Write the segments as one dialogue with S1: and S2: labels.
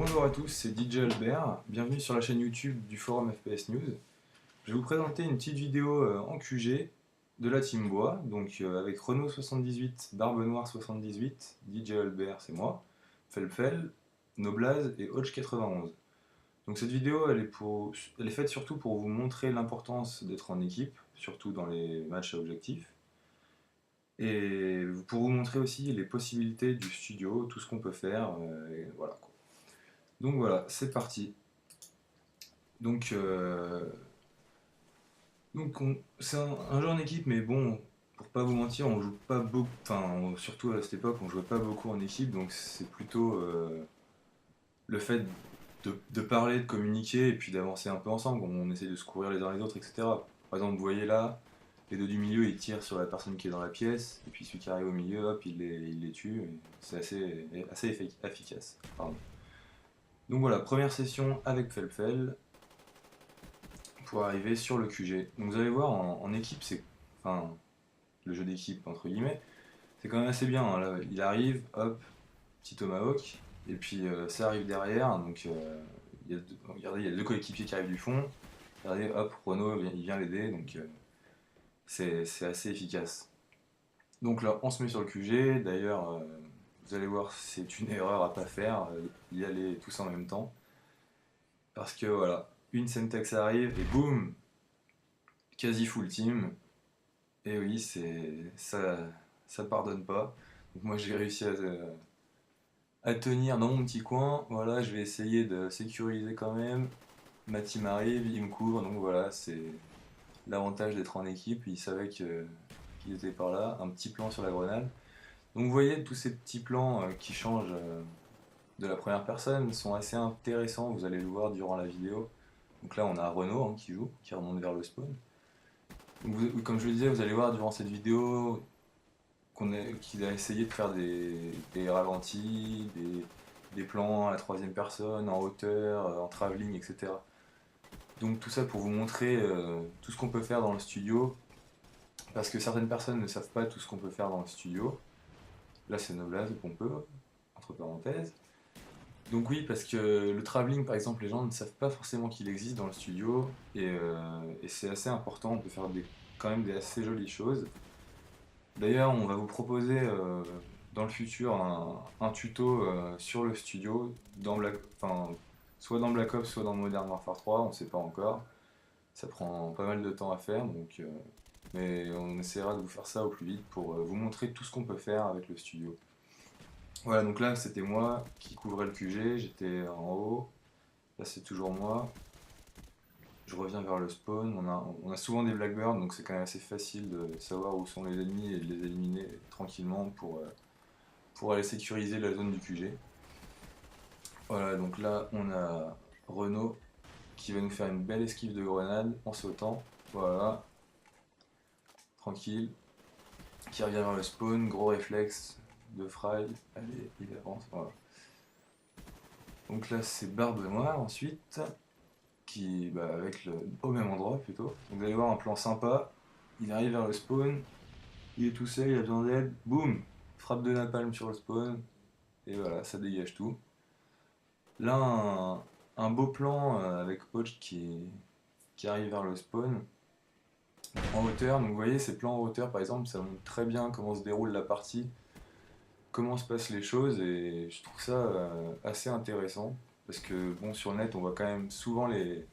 S1: Bonjour à tous, c'est DJ Albert, bienvenue sur la chaîne YouTube du forum FPS News. Je vais vous présenter une petite vidéo en QG de la Team Bois, donc avec Renault 78, Barbe Noire 78, DJ Albert c'est moi, Felfel, Noblaz et Hodge 91. Donc cette vidéo elle est faite surtout pour vous montrer l'importance d'être en équipe, surtout dans les matchs à objectifs, et pour vous montrer aussi les possibilités du studio, tout ce qu'on peut faire, et voilà quoi. Donc voilà, c'est parti. Donc, c'est un jeu en équipe, mais bon, pour pas vous mentir, on joue pas beaucoup, surtout à cette époque, on jouait pas beaucoup en équipe, donc c'est plutôt le fait de parler, de communiquer, et puis d'avancer un peu ensemble, on essaie de se courir les uns les autres, etc. Par exemple, vous voyez là, les deux du milieu, ils tirent sur la personne qui est dans la pièce, et puis celui qui arrive au milieu, hop, il les tue, et c'est assez efficace. Pardon. Donc voilà, première session avec Felfel, pour arriver sur le QG. Donc vous allez voir, en équipe, enfin, le jeu d'équipe, entre guillemets, c'est quand même assez bien, hein. Là, il arrive, hop, petit tomahawk, et puis ça arrive derrière, donc regardez, il y a deux coéquipiers qui arrivent du fond, regardez, hop, Renault, il vient l'aider, donc c'est assez efficace. Donc là, on se met sur le QG, d'ailleurs, vous allez voir, c'est une erreur à pas faire, y aller tous en même temps, parce que voilà, une Semtex arrive, et boum, quasi full team. Et oui, ça pardonne pas. Donc moi j'ai réussi à tenir dans mon petit coin. Voilà, je vais essayer de sécuriser quand même. Ma team arrive, il me couvre, donc voilà, c'est l'avantage d'être en équipe. Ils savaient qu'ils étaient par là. Un petit plan sur la grenade. Donc vous voyez, tous ces petits plans qui changent de la première personne sont assez intéressants. Vous allez le voir durant la vidéo. Donc là, on a Renault qui joue, qui remonte vers le spawn. Donc comme je le disais, vous allez voir durant cette vidéo qu'il a essayé de faire des ralentis, des plans à la troisième personne, en hauteur, en travelling, etc. Donc tout ça pour vous montrer tout ce qu'on peut faire dans le studio, parce que certaines personnes ne savent pas tout ce qu'on peut faire dans le studio. Là c'est Noblaz, pompeux, entre parenthèses. Donc oui, parce que le travelling par exemple, les gens ne savent pas forcément qu'il existe dans le studio, et c'est assez important, on peut faire quand même des assez jolies choses. D'ailleurs, on va vous proposer dans le futur un tuto sur le studio, soit dans Black Ops, soit dans Modern Warfare 3, on ne sait pas encore. Ça prend pas mal de temps à faire, mais on essaiera de vous faire ça au plus vite pour vous montrer tout ce qu'on peut faire avec le studio. Voilà, donc là c'était moi qui couvrais le QG, j'étais en haut, là c'est toujours moi. Je reviens vers le spawn, on a souvent des Blackbirds, donc c'est quand même assez facile de savoir où sont les ennemis et de les éliminer tranquillement pour aller sécuriser la zone du QG. Voilà, donc là on a Renault qui va nous faire une belle esquive de grenade en sautant. Voilà, tranquille. Qui revient vers le spawn, gros réflexe de Fry. Allez, il avance, voilà. Donc là c'est Barbe Noire ensuite, avec au même endroit plutôt. Donc vous allez voir un plan sympa. Il arrive vers le spawn, il est tout seul, il a besoin d'aide, boum, frappe de napalm sur le spawn, et voilà, ça dégage tout. Là, un beau plan avec Hodge qui arrive vers le spawn en hauteur. Donc vous voyez, ces plans en hauteur, par exemple, ça montre très bien comment se déroule la partie, comment se passent les choses, et je trouve ça assez intéressant. Parce que bon, sur le net, on voit quand même souvent les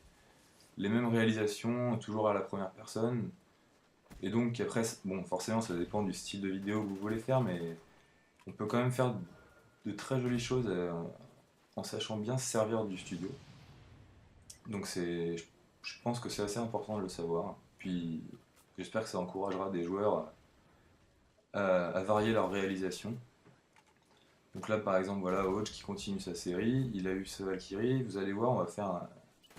S1: mêmes réalisations, toujours à la première personne. Et donc après, bon, forcément, ça dépend du style de vidéo que vous voulez faire, mais on peut quand même faire de très jolies choses en sachant bien se servir du studio. Donc je pense que c'est assez important de le savoir. Puis j'espère que ça encouragera des joueurs à varier leur réalisation. Donc là par exemple voilà Hodge qui continue sa série, il a eu ce Valkyrie, vous allez voir on va faire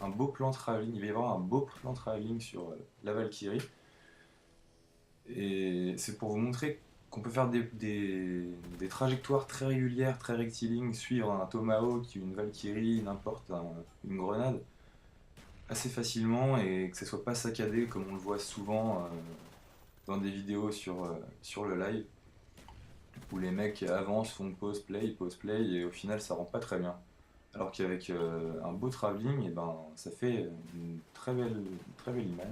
S1: un beau plan travelling, il va y avoir un beau plan travelling sur la Valkyrie. Et c'est pour vous montrer qu'on peut faire des trajectoires très régulières, très rectilignes, suivre un Tomahawk, une Valkyrie, n'importe, une grenade, assez facilement et que ça soit pas saccadé comme on le voit souvent dans des vidéos sur le live où les mecs avancent, font pause play et au final ça rend pas très bien. Alors qu'avec un beau travelling, et ben, ça fait une très belle image.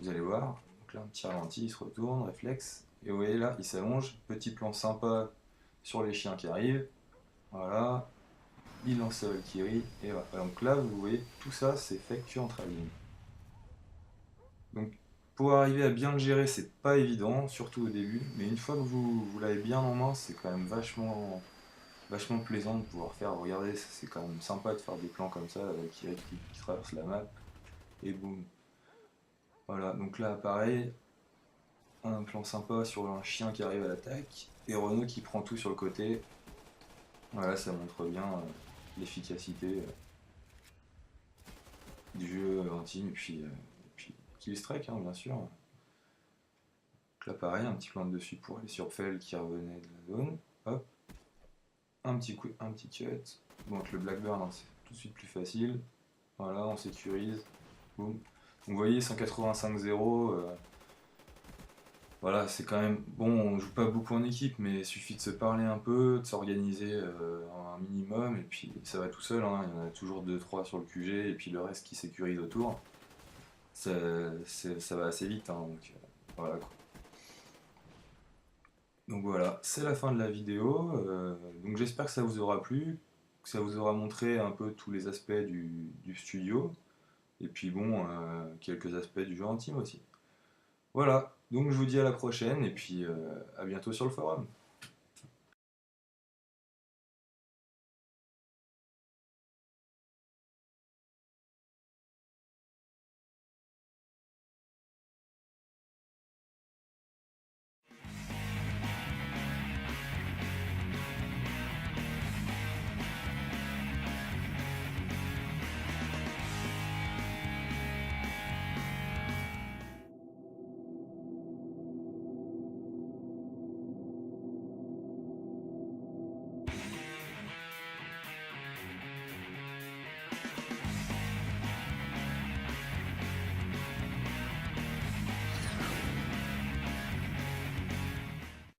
S1: Vous allez voir. Donc là, un petit ralenti, il se retourne, réflexe. Et vous voyez là, il s'allonge. Petit plan sympa sur les chiens qui arrivent. Voilà. Il lance sa Valkyrie. Et voilà. Donc là, vous voyez, tout ça, c'est fait que en travelling. Donc pour arriver à bien le gérer, c'est pas évident, surtout au début. Mais une fois que vous l'avez bien en main, c'est quand même vachement plaisant de pouvoir faire. Regardez, c'est quand même sympa de faire des plans comme ça, la Valkyrie qui traverse la map. Et boum. Voilà, donc là, pareil, un plan sympa sur un chien qui arrive à l'attaque, et Renault qui prend tout sur le côté. Voilà, ça montre bien l'efficacité du jeu en team, et puis Kill Strike, hein, bien sûr. Donc là, pareil, un petit plan de dessus pour aller sur Fell qui revenait de la zone. Hop, un petit cut. Bon, avec le Blackburn, hein, c'est tout de suite plus facile. Voilà, on sécurise. Boum. Donc, vous voyez, 185-0. Voilà, c'est quand même bon, on joue pas beaucoup en équipe, mais il suffit de se parler un peu, de s'organiser un minimum, et puis ça va tout seul, hein. Il y en a toujours deux trois sur le QG, et puis le reste qui sécurise autour. Ça, ça va assez vite, hein, donc voilà quoi. Donc voilà, c'est la fin de la vidéo. Donc j'espère que ça vous aura plu, que ça vous aura montré un peu tous les aspects du studio, et puis bon, quelques aspects du jeu en team aussi. Voilà, donc je vous dis à la prochaine, et puis à bientôt sur le forum.